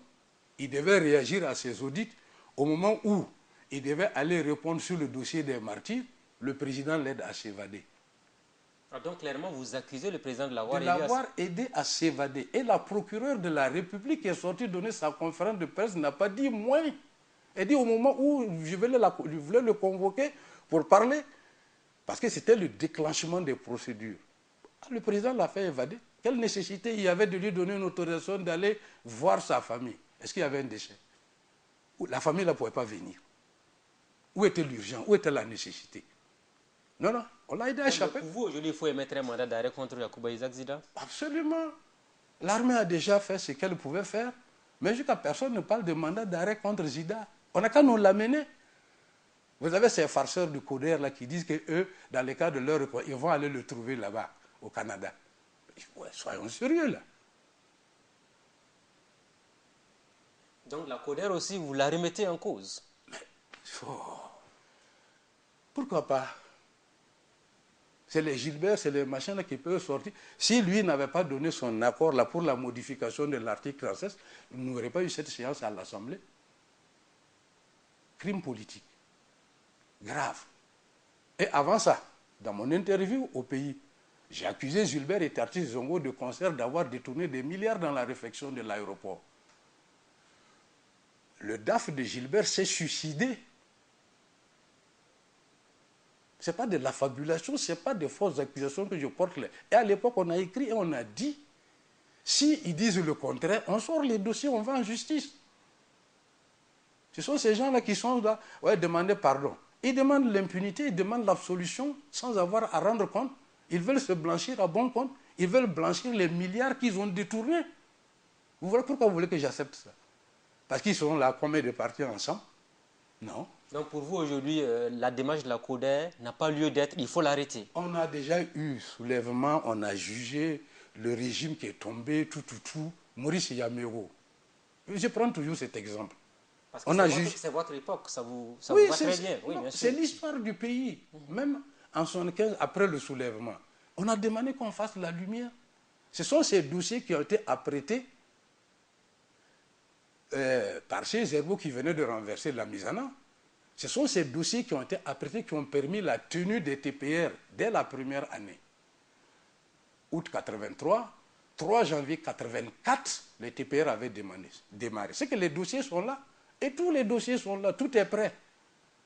il devait réagir à ces audits au moment où il devait aller répondre sur le dossier des martyrs. Le président l'aide à s'évader. Ah, donc clairement, vous accusez le président de l'avoir aidé à s'évader. Et la procureure de la République qui est sortie donner sa conférence de presse n'a pas dit moins. Elle dit au moment où je voulais le convoquer pour parler, parce que c'était le déclenchement des procédures. Le président l'a fait évader. Quelle nécessité il y avait de lui donner une autorisation d'aller voir sa famille? Est-ce qu'il y avait un déchet? La famille ne pouvait pas venir. Où était l'urgence? Où était la nécessité? Non, non, on l'a aidé à échapper. Pour vous, aujourd'hui, il faut émettre un mandat d'arrêt contre Yacouba Isaac Zida? Absolument. L'armée a déjà fait ce qu'elle pouvait faire, mais jusqu'à personne ne parle de mandat d'arrêt contre Zida. On n'a qu'à nous l'amener. Vous avez ces farceurs du CODER là qui disent qu'eux, dans le cas de leur recours, ils vont aller le trouver là-bas, au Canada. Ouais, soyons sérieux là. Donc la CODER aussi, vous la remettez en cause? Mais, pourquoi pas? C'est les Gilbert, c'est les machins là qui peuvent sortir. Si lui n'avait pas donné son accord là pour la modification de l'article 36, nous n'aurions pas eu cette séance à l'Assemblée. Crime politique. Grave. Et avant ça, dans mon interview au pays, j'ai accusé Gilbert et Tartis Zongo de concert d'avoir détourné des milliards dans la réfection de l'aéroport. Le DAF de Gilbert s'est suicidé. Ce n'est pas de la fabulation, ce n'est pas de fausses accusations que je porte là. Et à l'époque, on a écrit et on a dit, s'ils disent le contraire, on sort les dossiers, on va en justice. Ce sont ces gens-là qui sont là, ouais, demander pardon. Ils demandent l'impunité, ils demandent l'absolution sans avoir à rendre compte. Ils veulent se blanchir à bon compte. Ils veulent blanchir les milliards qu'ils ont détournés. Vous voyez pourquoi vous voulez que j'accepte ça? Parce qu'ils sont là, combien de partis ensemble? Non. Donc pour vous aujourd'hui, la démarche de la CODER n'a pas lieu d'être, il faut l'arrêter. On a déjà eu soulèvement, on a jugé le régime qui est tombé, tout, Maurice Yamero. Je prends toujours cet exemple. Parce que c'est votre époque, ça vous va très bien. Oui, c'est l'histoire du pays. Même en 1975, après le soulèvement, on a demandé qu'on fasse la lumière. Ce sont ces dossiers qui ont été apprêtés par ces Zerbo qui venaient de renverser la Misana. Ce sont ces dossiers qui ont été apprêtés, qui ont permis la tenue des TPR dès la première année. Août 83, 3 janvier 84, les TPR avaient démarré. C'est que les dossiers sont là. Et tous les dossiers sont là, tout est prêt.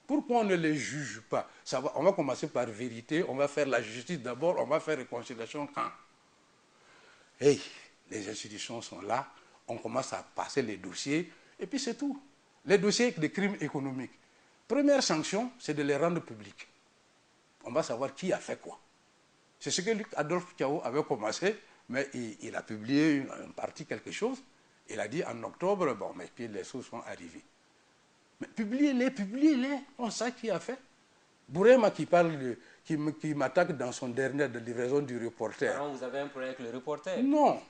Pourquoi on ne les juge pas? On va commencer par vérité, on va faire la justice d'abord, on va faire réconciliation quand? Hey, les institutions sont là, on commence à passer les dossiers, et puis c'est tout. Les dossiers de crimes économiques. Première sanction, c'est de les rendre publics. On va savoir qui a fait quoi. C'est ce que Luc Adolphe Thiaw avait commencé, mais il a publié une partie, quelque chose. Il a dit en octobre, bon, mais puis les sous sont arrivés. Mais publiez-les, on sait qui a fait. Bourema qui parle, qui m'attaque dans son dernier de livraison du reporter. Alors vous avez un problème avec le reporter? Non.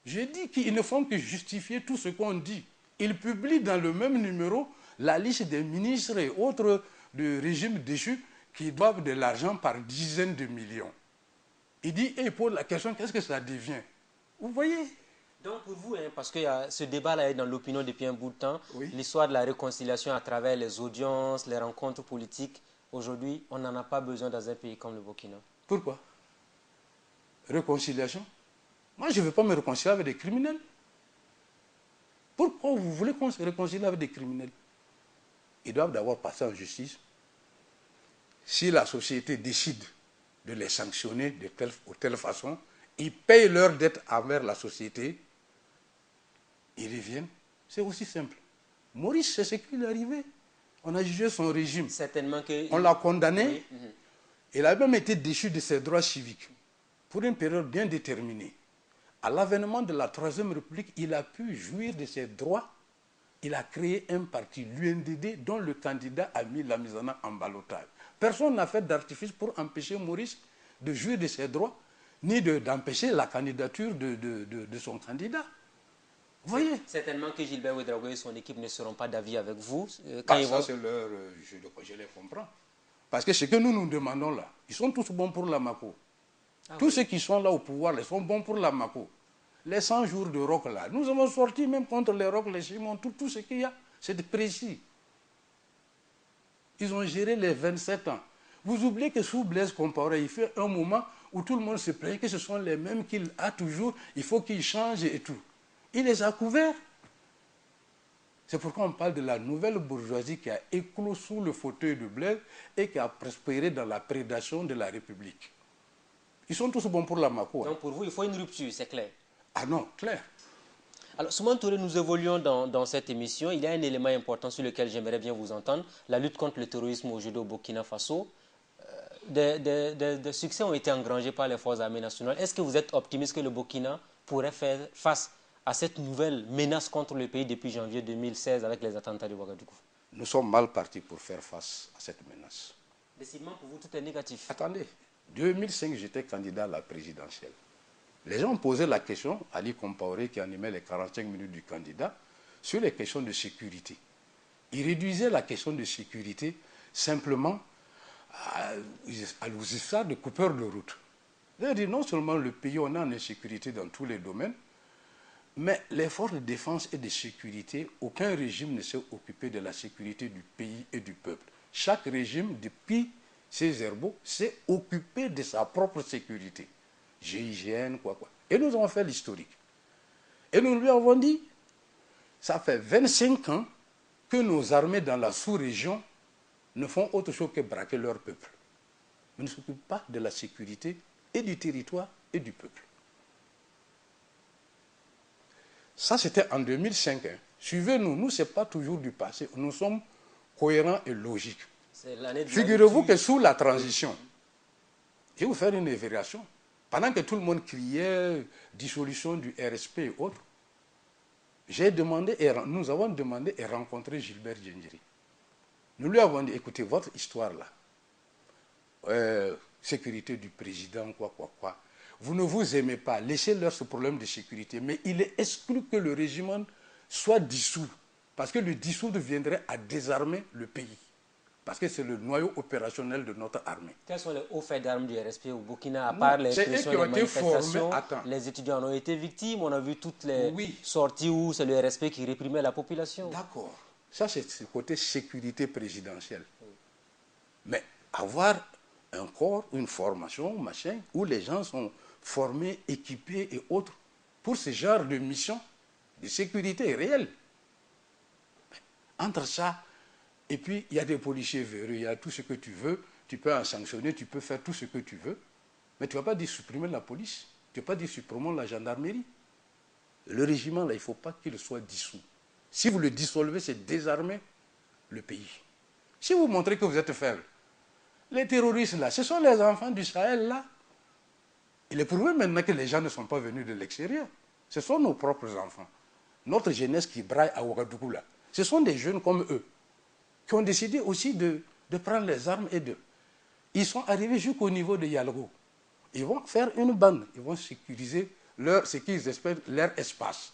J'ai dit qu'ils ne font que justifier tout ce qu'on dit. Ils publient dans le même numéro la liste des ministres et autres du régime déchu qui doivent de l'argent par dizaines de millions. Il dit, et il pose la question, qu'est-ce que ça devient? Vous voyez? Donc pour vous, parce que ce débat-là est dans l'opinion depuis un bout de temps, oui. L'histoire de la réconciliation à travers les audiences, les rencontres politiques, aujourd'hui, on n'en a pas besoin dans un pays comme le Burkina. Pourquoi? Réconciliation? Moi, je ne veux pas me réconcilier avec des criminels. Pourquoi vous voulez qu'on se réconcilie avec des criminels? Ils doivent d'abord passer en justice. Si la société décide de les sanctionner de telle ou telle façon, ils payent leurs dettes envers la société, ils reviennent. C'est aussi simple. Maurice, c'est ce qui lui est arrivé. On a jugé son régime. Certainement que... On l'a condamné. Oui. Il a même été déchu de ses droits civiques pour une période bien déterminée. À l'avènement de la Troisième République, il a pu jouir de ses droits. Il a créé un parti, l'UNDD, dont le candidat a mis la Misana en ballottage. Personne n'a fait d'artifice pour empêcher Maurice de jouir de ses droits, ni d'empêcher la candidature de son candidat. Vous voyez? Certainement que Gilbert Ouedraogo et son équipe ne seront pas d'avis avec vous. Ça, c'est leur... je les comprends. Parce que ce que nous demandons là, ils sont tous bons pour la Mako. Tous ceux qui sont là au pouvoir, ils sont bons pour la Mako. Les 100 jours de rock là, nous avons sorti même contre les rocs, les chimons, tout ce qu'il y a. C'est précis. Ils ont géré les 27 ans. Vous oubliez que sous Blaise Compaoré, il fait un moment où tout le monde se plaint que ce sont les mêmes qu'il a toujours, il faut qu'ils changent et tout. Il les a couverts. C'est pourquoi on parle de la nouvelle bourgeoisie qui a éclos sous le fauteuil de Blaise et qui a prospéré dans la prédation de la République. Ils sont tous bons pour la Mako. Donc pour vous, il faut une rupture, c'est clair. Ah non, clair. Alors, Soumane Touré, nous évoluons dans cette émission. Il y a un élément important sur lequel j'aimerais bien vous entendre, la lutte contre le terrorisme aujourd'hui au Burkina Faso. Des succès ont été engrangés par les forces armées nationales. Est-ce que vous êtes optimiste que le Burkina pourrait faire face à cette nouvelle menace contre le pays depuis janvier 2016 avec les attentats de Ouagadougou? Nous sommes mal partis pour faire face à cette menace. Décidément, pour vous, tout est négatif. Attendez, 2005, j'étais candidat à la présidentielle. Les gens posaient la question, Ali Compaoré qui animait les 45 minutes du candidat, sur les questions de sécurité. Il réduisait la question de sécurité simplement à l'usage de coupeurs de route. C'est-à-dire non seulement le pays, on est en insécurité dans tous les domaines, mais les forces de défense et de sécurité, aucun régime ne s'est occupé de la sécurité du pays et du peuple. Chaque régime, depuis ses erbots, s'est occupé de sa propre sécurité. GIGN, quoi. Et nous avons fait l'historique. Et nous lui avons dit, ça fait 25 ans que nos armées dans la sous-région ne font autre chose que braquer leur peuple. Ils ne s'occupent pas de la sécurité et du territoire et du peuple. Ça, c'était en 2005. Hein. Suivez-nous, nous, ce n'est pas toujours du passé. Nous sommes cohérents et logiques. Figurez-vous que sous la transition, je vais vous faire une évaluation. Pendant que tout le monde criait dissolution du RSP et autres, nous avons demandé et rencontré Gilbert Djendjiri. Nous lui avons dit, écoutez, votre histoire là, sécurité du président, quoi. Vous ne vous aimez pas, laissez-leur ce problème de sécurité. Mais il est exclu que le régiment soit dissous, parce que le dissoudre viendrait à désarmer le pays. Parce que c'est le noyau opérationnel de notre armée. Quels sont les hauts faits d'armes du RSP au Burkina, à part les pressions, les manifestations, les étudiants ont été victimes, on a vu toutes les sorties où c'est le RSP qui réprimait la population. D'accord. Ça, c'est le côté sécurité présidentielle. Mais avoir un corps, une formation, machin, où les gens sont formés, équipés et autres, pour ce genre de mission de sécurité réelle. Entre ça, et puis il y a des policiers véreux, il y a tout ce que tu veux, tu peux en sanctionner, tu peux faire tout ce que tu veux, mais tu ne vas pas dire supprimer la police, tu ne vas pas dire supprimons la gendarmerie. Le régiment, là, il ne faut pas qu'il soit dissous. Si vous le dissolvez, c'est désarmer le pays. Si vous montrez que vous êtes faible, les terroristes, là, ce sont les enfants du Sahel, là. Il est prouvé maintenant que les gens ne sont pas venus de l'extérieur. Ce sont nos propres enfants. Notre jeunesse qui braille à Ouagadougou, là. Ce sont des jeunes comme eux, qui ont décidé aussi de prendre les armes et de... Ils sont arrivés jusqu'au niveau de Yalgo. Ils vont faire une bande, ils vont sécuriser ce qu'ils espèrent leur espace.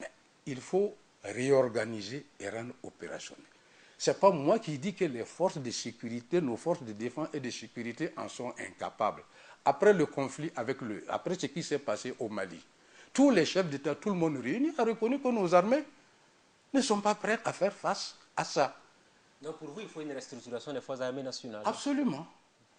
Mais il faut réorganiser et rendre opérationnel. Ce n'est pas moi qui dis que les forces de sécurité, nos forces de défense et de sécurité en sont incapables. Après le conflit après ce qui s'est passé au Mali, tous les chefs d'État, tout le monde réuni a reconnu que nos armées ne sont pas prêtes à faire face à ça. Donc pour vous, il faut une restructuration des forces armées nationales. Absolument.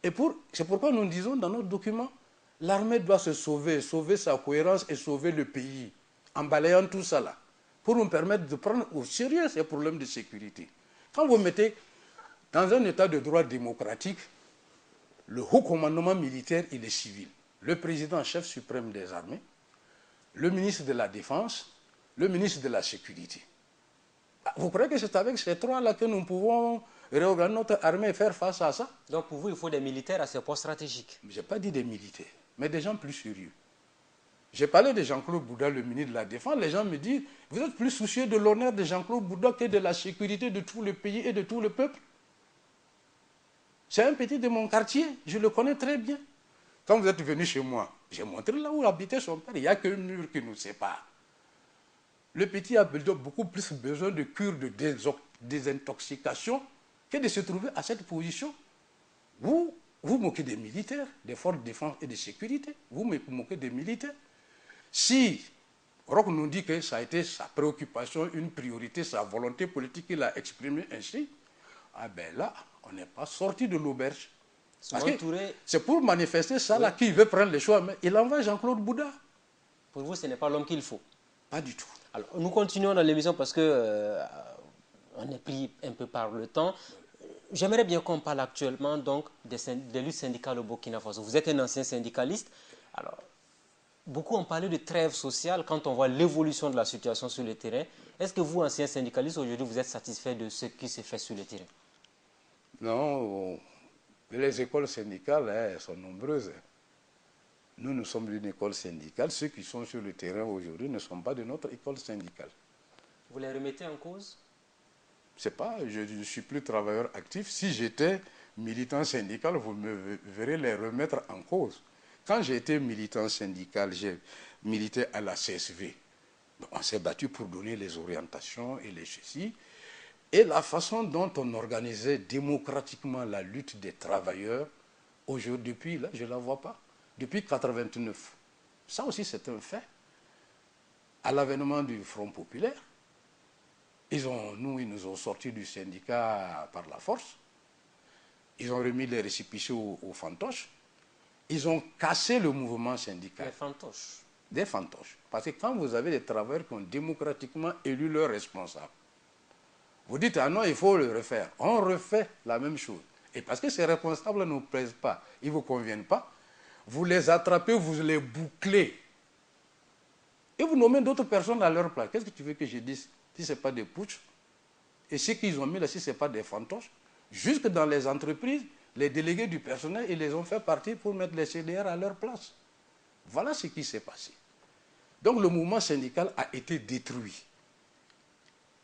Et c'est pourquoi nous disons dans notre document, l'armée doit se sauver, sauver sa cohérence et sauver le pays, en balayant tout ça là, pour nous permettre de prendre au sérieux ces problèmes de sécurité. Quand vous mettez dans un état de droit démocratique, le haut commandement militaire, il est civil. Le président chef suprême des armées, le ministre de la Défense, le ministre de la Sécurité. Vous croyez que c'est avec ces trois-là que nous pouvons réorganiser notre armée et faire face à ça? Donc pour vous, il faut des militaires à ces postes stratégiques. Je n'ai pas dit des militaires, mais des gens plus sérieux. J'ai parlé de Jean-Claude Bouda, le ministre de la Défense. Les gens me disent, vous êtes plus soucieux de l'honneur de Jean-Claude Bouda que de la sécurité de tout le pays et de tout le peuple. C'est un petit de mon quartier, je le connais très bien. Quand vous êtes venu chez moi, j'ai montré là où habitait son père, il n'y a qu'un mur qui nous sépare. Le petit a beaucoup plus besoin de cure de désintoxication que de se trouver à cette position. Vous moquez des militaires, des forces de défense et de sécurité. Vous moquez des militaires. Si Roch nous dit que ça a été sa préoccupation, une priorité, sa volonté politique qu'il a exprimée ainsi, ah ben là, on n'est pas sorti de l'auberge. Parce que c'est pour manifester ça là qu'il veut prendre les choix, mais il envoie Jean-Claude Bouda. Pour vous, ce n'est pas l'homme qu'il faut? Pas du tout. Alors, nous continuons dans l'émission parce que on est pris un peu par le temps. J'aimerais bien qu'on parle actuellement donc des luttes syndicales au Burkina Faso. Vous êtes un ancien syndicaliste. Alors, beaucoup ont parlé de trêve sociale quand on voit l'évolution de la situation sur le terrain. Est-ce que vous, ancien syndicaliste, aujourd'hui, vous êtes satisfait de ce qui se fait sur le terrain? Non, les écoles syndicales elles sont nombreuses. Nous sommes d'une école syndicale. Ceux qui sont sur le terrain aujourd'hui ne sont pas de notre école syndicale. Vous les remettez en cause? C'est pas, je ne suis plus travailleur actif. Si j'étais militant syndical, vous me verrez les remettre en cause. Quand j'ai été militant syndical, j'ai milité à la CSV. On s'est battu pour donner les orientations et les ceci. Et la façon dont on organisait démocratiquement la lutte des travailleurs, aujourd'hui, depuis, là, je ne la vois pas. Depuis 1989. Ça aussi, c'est un fait. À l'avènement du Front populaire, ils nous ont sortis du syndicat par la force. Ils ont remis les récépissés aux fantoches. Ils ont cassé le mouvement syndical. Les fantoches. Des fantoches. Parce que quand vous avez des travailleurs qui ont démocratiquement élu leurs responsables, vous dites, ah non, il faut le refaire. On refait la même chose. Et parce que ces responsables ne vous plaisent pas, ils ne vous conviennent pas, vous les attrapez, vous les bouclez. Et vous nommez d'autres personnes à leur place. Qu'est-ce que tu veux que je dise si ce n'est pas des putsch? Et ce qu'ils ont mis là, si ce n'est pas des fantoches, jusque dans les entreprises, les délégués du personnel, ils les ont fait partir pour mettre les CDR à leur place. Voilà ce qui s'est passé. Donc le mouvement syndical a été détruit.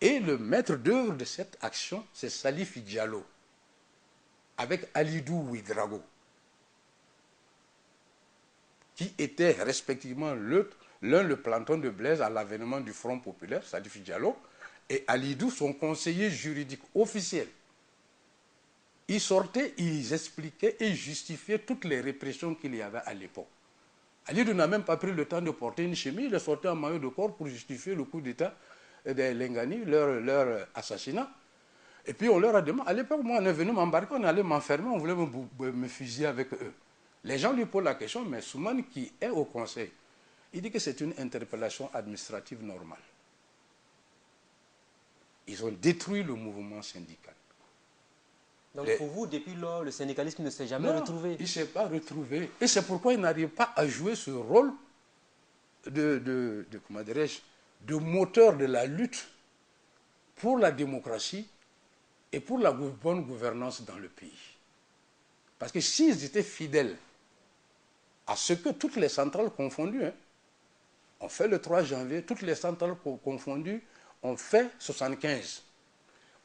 Et le maître d'œuvre de cette action, c'est Salif Diallo, avec Alidou Ouedraogo, qui était respectivement l'un le planton de Blaise à l'avènement du Front populaire, Salif Diallo, et Alidou, son conseiller juridique officiel. Ils sortaient, ils expliquaient et justifiaient toutes les répressions qu'il y avait à l'époque. Alidou n'a même pas pris le temps de porter une chemise, il est sorti en maillot de corps pour justifier le coup d'État des Lengani, leur assassinat. Et puis on leur a demandé, à l'époque, moi on est venu m'embarquer, on allait m'enfermer, on voulait me fusiller avec eux. Les gens lui posent la question, mais Soumane qui est au conseil, il dit que c'est une interpellation administrative normale. Ils ont détruit le mouvement syndical. Donc pour vous, depuis lors, le syndicalisme ne s'est jamais retrouvé? Il ne s'est pas retrouvé. Et c'est pourquoi il n'arrive pas à jouer ce rôle comment dirais-je, de moteur de la lutte pour la démocratie et pour la bonne gouvernance dans le pays. Parce que s'ils étaient fidèles à ce que toutes les centrales confondues, ont fait le 3 janvier, toutes les centrales confondues ont fait 75,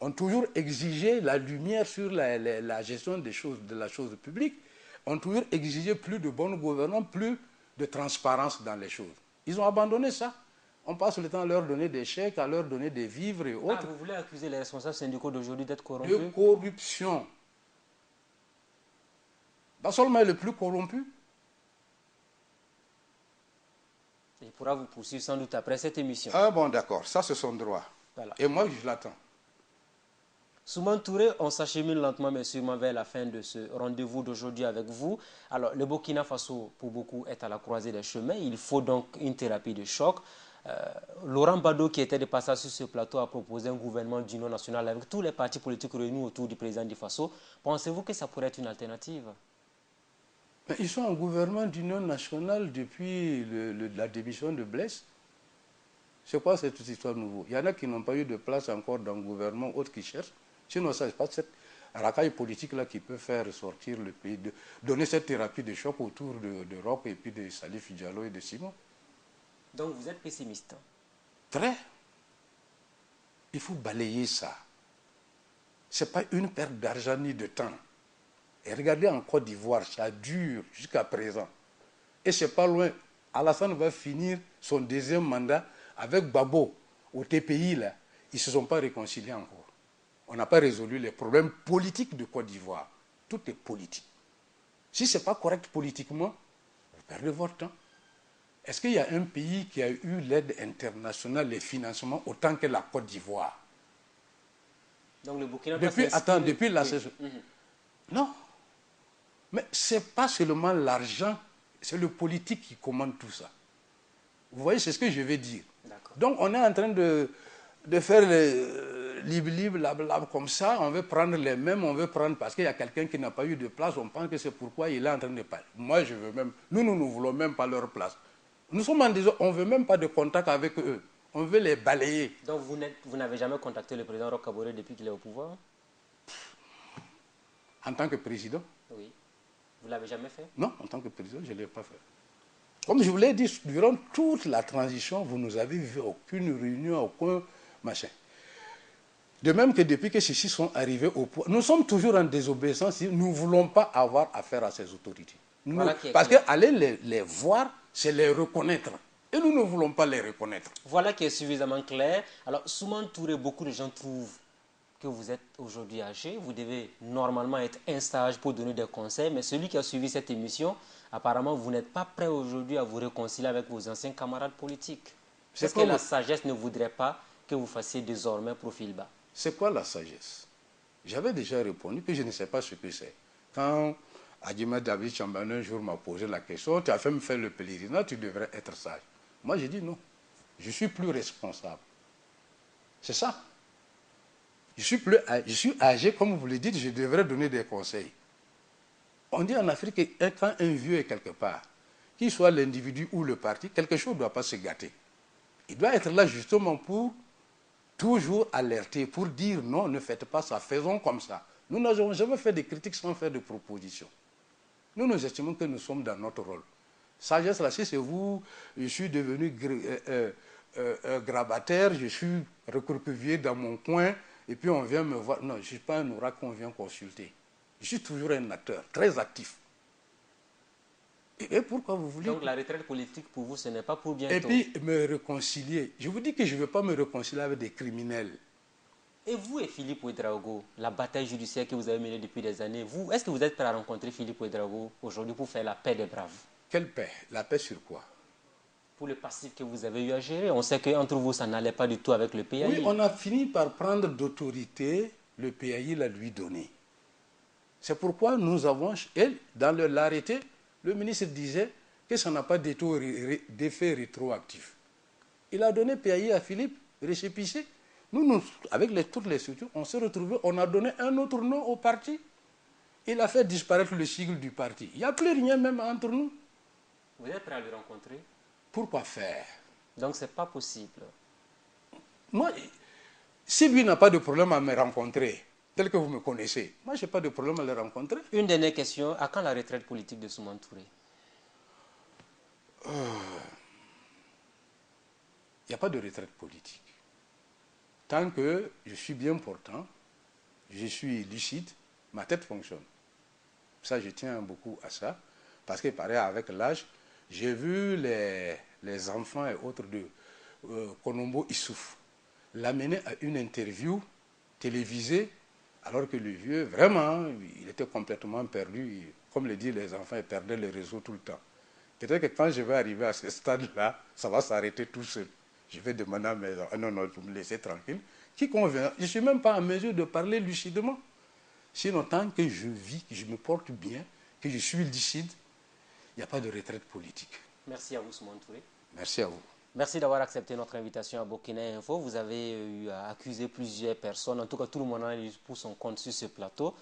ont toujours exigé la lumière sur la gestion des choses, de la chose publique, ont toujours exigé plus de bonne gouvernance, plus de transparence dans les choses. Ils ont abandonné ça. On passe le temps à leur donner des chèques, à leur donner des vivres et autres. Ah, vous voulez accuser les responsables syndicaux d'aujourd'hui d'être corrompus? De corruption. Bassolma est le plus corrompu. Il pourra vous poursuivre sans doute après cette émission. Ah bon, d'accord, ça c'est son droit. Voilà. Et moi, je l'attends. Soumane Touré, on s'achemine lentement mais sûrement vers la fin de ce rendez-vous d'aujourd'hui avec vous. Alors, le Burkina Faso, pour beaucoup, est à la croisée des chemins. Il faut donc une thérapie de choc. Laurent Gbagbo, qui était de passage sur ce plateau, a proposé un gouvernement d'union nationale avec tous les partis politiques réunis autour du président du Faso. Pensez-vous que ça pourrait être une alternative? Mais ils sont en gouvernement d'union nationale depuis la démission de Blaise. C'est quoi cette histoire nouveau? Il y en a qui n'ont pas eu de place encore dans le gouvernement, autres qui cherchent. Sinon, ça, c'est pas cette racaille politique-là qui peut faire sortir le pays, donner cette thérapie de choc autour d'Europe et puis de Salif Diallo et de Simon. Donc vous êtes pessimiste? Très. Il faut balayer ça. Ce n'est pas une perte d'argent ni de temps. Et regardez en Côte d'Ivoire, ça dure jusqu'à présent. Et c'est pas loin. Alassane va finir son deuxième mandat avec Gbagbo au TPI, là. Ils ne se sont pas réconciliés encore. On n'a pas résolu les problèmes politiques de Côte d'Ivoire. Tout est politique. Si ce n'est pas correct politiquement, vous perdez votre temps. Est-ce qu'il y a un pays qui a eu l'aide internationale, les financements, autant que la Côte d'Ivoire? Donc le Burkina Depuis la saison. Non. Mais ce n'est pas seulement l'argent, c'est le politique qui commande tout ça. Vous voyez, c'est ce que je vais dire. Donc on est en train de faire le libre, blablabla, comme ça, on veut prendre les mêmes, on veut prendre, parce qu'il y a quelqu'un qui n'a pas eu de place, on pense que c'est pourquoi il est en train de parler. Moi, je veux même, nous ne voulons même pas leur place. Nous sommes en disant, on ne veut même pas de contact avec eux. On veut les balayer. Donc vous n'avez jamais contacté le président Roch Kaboré depuis qu'il est au pouvoir? En tant que président? Oui. Vous ne l'avez jamais fait? Non, en tant que président, je ne l'ai pas fait. Comme je vous l'ai dit, durant toute la transition, vous nous avez vu aucune réunion, aucun machin. De même que depuis que ceux-ci sont arrivés au pouvoir, nous sommes toujours en désobéissance. Nous ne voulons pas avoir affaire à ces autorités. Parce qu'aller les voir, c'est les reconnaître. Et nous ne voulons pas les reconnaître. Voilà qui est suffisamment clair. Alors, Soumane Touré, beaucoup de gens trouvent que vous êtes aujourd'hui âgé. Vous devez normalement être un sage pour donner des conseils. Mais celui qui a suivi cette émission, apparemment, vous n'êtes pas prêt aujourd'hui à vous réconcilier avec vos anciens camarades politiques. Est-ce que la sagesse ne voudrait pas que vous fassiez désormais profil bas? C'est quoi la sagesse? J'avais déjà répondu que je ne sais pas ce que c'est. Quand Adjima David Chamberlain un jour m'a posé la question, tu as fait me faire le pèlerinage, tu devrais être sage. Moi, j'ai dit non. Je suis plus responsable. C'est ça. Je suis âgé, comme vous le dites, je devrais donner des conseils. On dit en Afrique que quand un vieux est quelque part, qu'il soit l'individu ou le parti, quelque chose ne doit pas se gâter. Il doit être là justement pour toujours alerter, pour dire non, ne faites pas ça, faisons comme ça. Nous n'avons jamais fait de critiques sans faire de propositions. Nous estimons que nous sommes dans notre rôle. Sagesse, là, si c'est vous, je suis devenu grabataire, je suis recroquevillé dans mon coin, et puis on vient me voir. Non, je ne suis pas un oracle qu'on vient consulter. Je suis toujours un acteur, très actif. Et pourquoi vous voulez... Donc la retraite politique, pour vous, ce n'est pas pour bientôt. Et puis me réconcilier. Je vous dis que je ne veux pas me réconcilier avec des criminels. Et vous et Philippe Ouédraogo, la bataille judiciaire que vous avez menée depuis des années, est-ce que vous êtes prêt à rencontrer Philippe Ouédraogo aujourd'hui pour faire la paix des braves? Quelle paix? La paix sur quoi? Pour le passif que vous avez eu à gérer. On sait qu'entre vous, ça n'allait pas du tout avec le PAI. Oui, on a fini par prendre d'autorité, le PAI l'a lui donné. C'est pourquoi nous avons, dans l'arrêté, le ministre disait que ça n'a pas d'effet rétroactif. Il a donné PAI à Philippe, récépissé. Nous, avec toutes les structures, on s'est retrouvés, on a donné un autre nom au parti. Il a fait disparaître le sigle du parti. Il n'y a plus rien même entre nous. Vous êtes prêt à le rencontrer? Pourquoi faire? Donc ce n'est pas possible. Moi, si lui n'a pas de problème à me rencontrer, tel que vous me connaissez, moi je n'ai pas de problème à le rencontrer. Une dernière question, à quand la retraite politique de Soumane Touré? Il n'y a pas de retraite politique. Tant que je suis bien portant, je suis lucide, ma tête fonctionne. Ça, je tiens beaucoup à ça, parce que pareil, avec l'âge, j'ai vu les enfants et autres de Konombo Issouf l'amener à une interview télévisée, alors que le vieux, vraiment, il était complètement perdu. Comme le disent les enfants, il perdait le réseau tout le temps. Peut-être que quand je vais arriver à ce stade-là, ça va s'arrêter tout seul. Je vais demander à mes enfants, non, non, vous me laissez tranquille. Qui convient? Je ne suis même pas en mesure de parler lucidement. Sinon, tant que je vis, que je me porte bien, que je suis lucide, il n'y a pas de retraite politique. Merci à vous, Soumane Touré. Merci à vous. Merci d'avoir accepté notre invitation à Burkina Info. Vous avez eu à accuser plusieurs personnes. En tout cas, tout le monde a eu pour son compte sur ce plateau.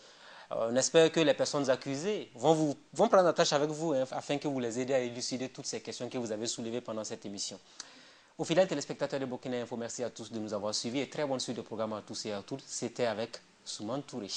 On espère que les personnes accusées vont prendre attache avec vous afin que vous les aidez à élucider toutes ces questions que vous avez soulevées pendant cette émission. Aux fidèles téléspectateurs de Burkina Info, merci à tous de nous avoir suivis et très bonne suite de programme à tous et à toutes. C'était avec Soumane Touré.